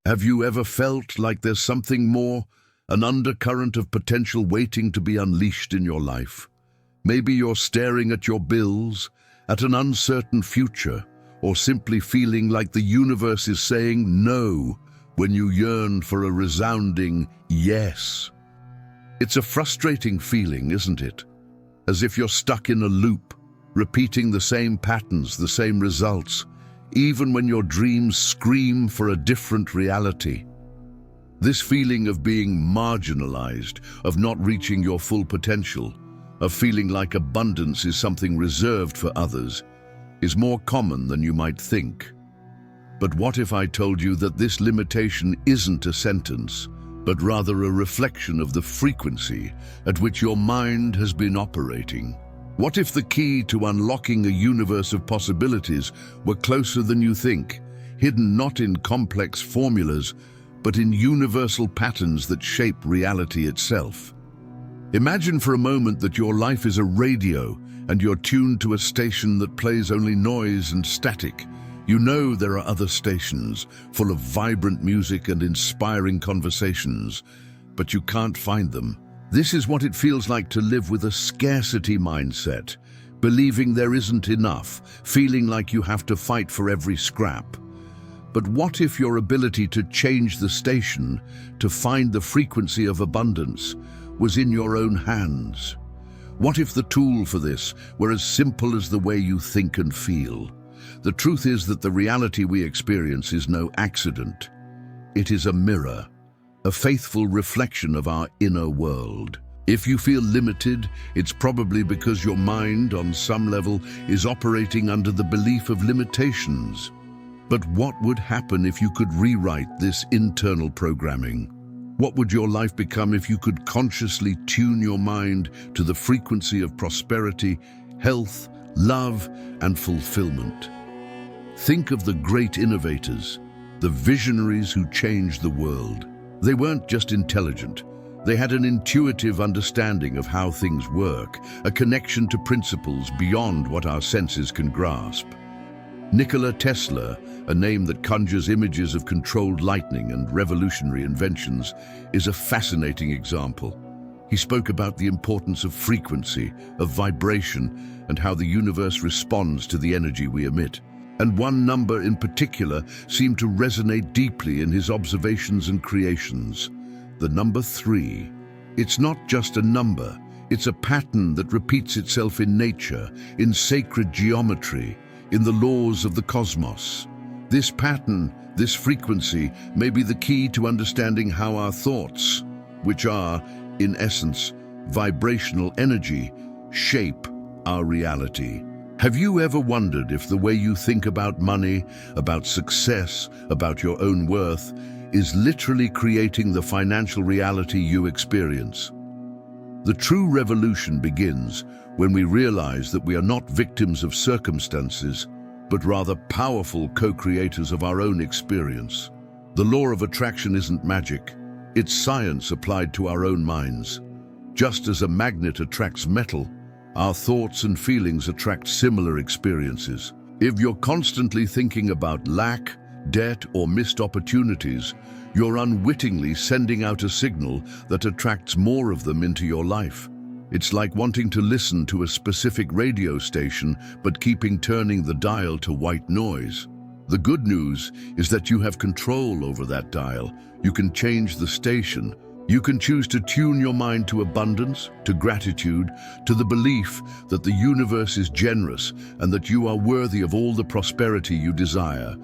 Have you ever felt like there's something more, an undercurrent of potential waiting to be unleashed in your life? Maybe you're staring at your bills, at an uncertain future, or simply feeling like the universe is saying no when you yearn for a resounding yes. It's a frustrating feeling, isn't it? As if you're stuck in a loop, repeating the same patterns, the same results, even when your dreams scream for a different reality. This feeling of being marginalized, of not reaching your full potential, of feeling like abundance is something reserved for others, is more common than you might think. But what if I told you that this limitation isn't a sentence, but rather a reflection of the frequency at which your mind has been operating? What if the key to unlocking a universe of possibilities were closer than you think, hidden not in complex formulas, but in universal patterns that shape reality itself? Imagine for a moment that your life is a radio and you're tuned to a station that plays only noise and static. You know there are other stations full of vibrant music and inspiring conversations, but you can't find them. This is what it feels like to live with a scarcity mindset, believing there isn't enough, feeling like you have to fight for every scrap. But what if your ability to change the station, to find the frequency of abundance, was in your own hands? What if the tool for this were as simple as the way you think and feel? The truth is that the reality we experience is no accident. It is a mirror, a faithful reflection of our inner world. If you feel limited, it's probably because your mind, on some level, is operating under the belief of limitations. But what would happen if you could rewrite this internal programming? What would your life become if you could consciously tune your mind to the frequency of prosperity, health, love, and fulfillment? Think of the great innovators, the visionaries who changed the world. They weren't just intelligent. They had an intuitive understanding of how things work, a connection to principles beyond what our senses can grasp. Nikola Tesla, a name that conjures images of controlled lightning and revolutionary inventions, is a fascinating example. He spoke about the importance of frequency, of vibration, and how the universe responds to the energy we emit. And one number in particular seemed to resonate deeply in his observations and creations: the number 3. It's not just a number, it's a pattern that repeats itself in nature, in sacred geometry, in the laws of the cosmos. This pattern, this frequency, may be the key to understanding how our thoughts, which are, in essence, vibrational energy, shape our reality. Have you ever wondered if the way you think about money, about success, about your own worth, is literally creating the financial reality you experience? The true revolution begins when we realize that we are not victims of circumstances, but rather powerful co-creators of our own experience. The law of attraction isn't magic, it's science applied to our own minds. Just as a magnet attracts metal, our thoughts and feelings attract similar experiences. If you're constantly thinking about lack, debt, or missed opportunities, you're unwittingly sending out a signal that attracts more of them into your life. It's like wanting to listen to a specific radio station but keeping turning the dial to white noise. The good news is that you have control over that dial. You can change the station. You can choose to tune your mind to abundance, to gratitude, to the belief that the universe is generous and that you are worthy of all the prosperity you desire.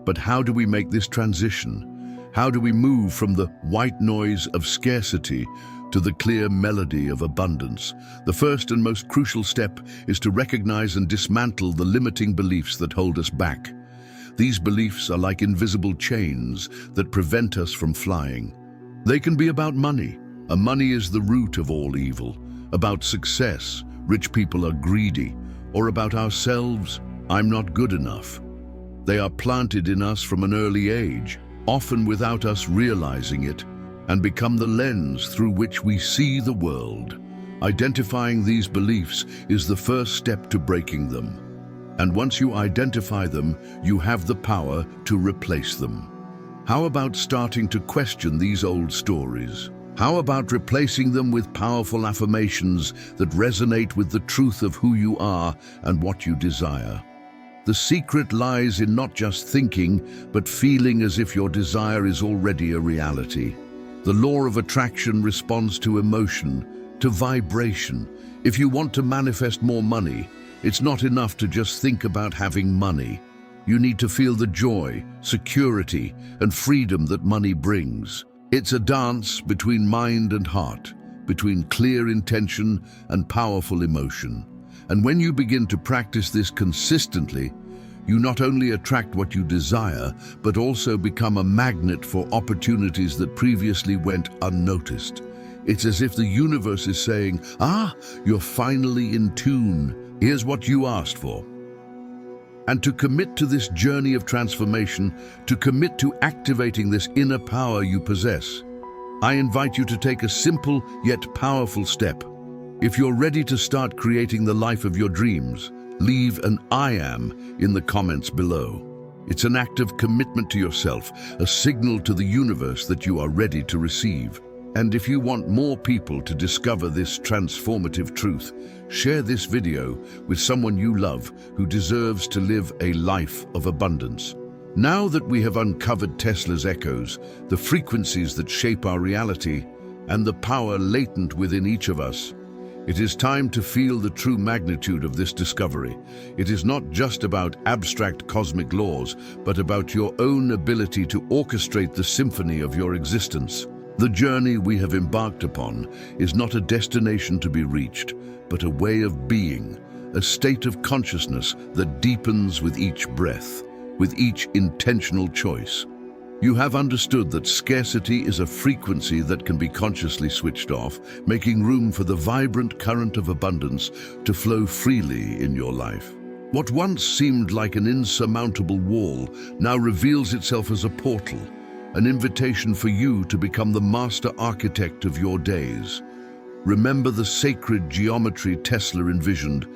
But how do we make this transition? How do we move from the white noise of scarcity to the clear melody of abundance? The first and most crucial step is to recognize and dismantle the limiting beliefs that hold us back. These beliefs are like invisible chains that prevent us from flying. They can be about money. Money is the root of all evil. About success, rich people are greedy. Or about ourselves, I'm not good enough. They are planted in us from an early age, often without us realizing it, and become the lens through which we see the world. Identifying these beliefs is the first step to breaking them. And once you identify them, you have the power to replace them. How about starting to question these old stories? How about replacing them with powerful affirmations that resonate with the truth of who you are and what you desire? The secret lies in not just thinking, but feeling as if your desire is already a reality. The law of attraction responds to emotion, to vibration. If you want to manifest more money, it's not enough to just think about having money. You need to feel the joy, security, and freedom that money brings. It's a dance between mind and heart, between clear intention and powerful emotion. And when you begin to practice this consistently, you not only attract what you desire, but also become a magnet for opportunities that previously went unnoticed. It's as if the universe is saying, you're finally in tune. Here's what you asked for. And to commit to this journey of transformation, to commit to activating this inner power you possess, I invite you to take a simple yet powerful step. If you're ready to start creating the life of your dreams, leave an I am in the comments below. It's an act of commitment to yourself, a signal to the universe that you are ready to receive. And if you want more people to discover this transformative truth, share this video with someone you love who deserves to live a life of abundance. Now that we have uncovered Tesla's echoes, the frequencies that shape our reality, and the power latent within each of us, it is time to feel the true magnitude of this discovery. It is not just about abstract cosmic laws, but about your own ability to orchestrate the symphony of your existence. The journey we have embarked upon is not a destination to be reached, but a way of being, a state of consciousness that deepens with each breath, with each intentional choice. You have understood that scarcity is a frequency that can be consciously switched off, making room for the vibrant current of abundance to flow freely in your life. What once seemed like an insurmountable wall now reveals itself as a portal, an invitation for you to become the master architect of your days. Remember the sacred geometry Tesla envisioned,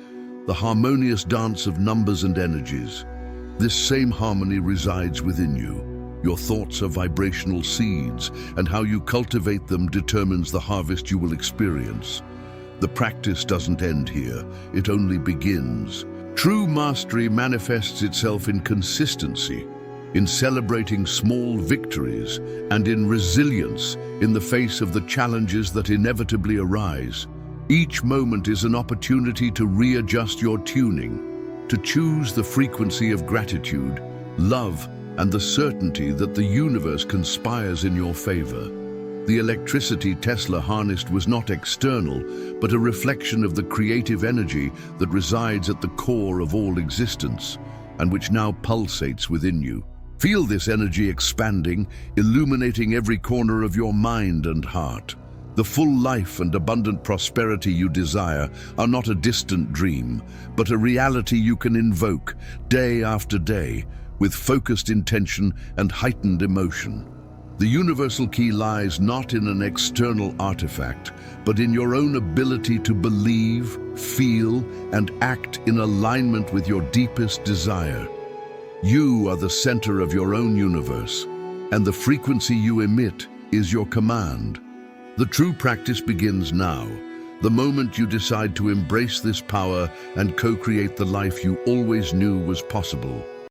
the harmonious dance of numbers and energies. This same harmony resides within you. Your thoughts are vibrational seeds, and how you cultivate them determines the harvest you will experience. The practice doesn't end here, it only begins. True mastery manifests itself in consistency, in celebrating small victories, and in resilience in the face of the challenges that inevitably arise. Each moment is an opportunity to readjust your tuning, to choose the frequency of gratitude, love, and the certainty that the universe conspires in your favor. The electricity Tesla harnessed was not external, but a reflection of the creative energy that resides at the core of all existence, and which now pulsates within you. Feel this energy expanding, illuminating every corner of your mind and heart. The full life and abundant prosperity you desire are not a distant dream, but a reality you can invoke day after day, with focused intention and heightened emotion. The universal key lies not in an external artifact, but in your own ability to believe, feel, and act in alignment with your deepest desire. You are the center of your own universe, and the frequency you emit is your command. The true practice begins now, the moment you decide to embrace this power and co-create the life you always knew was possible.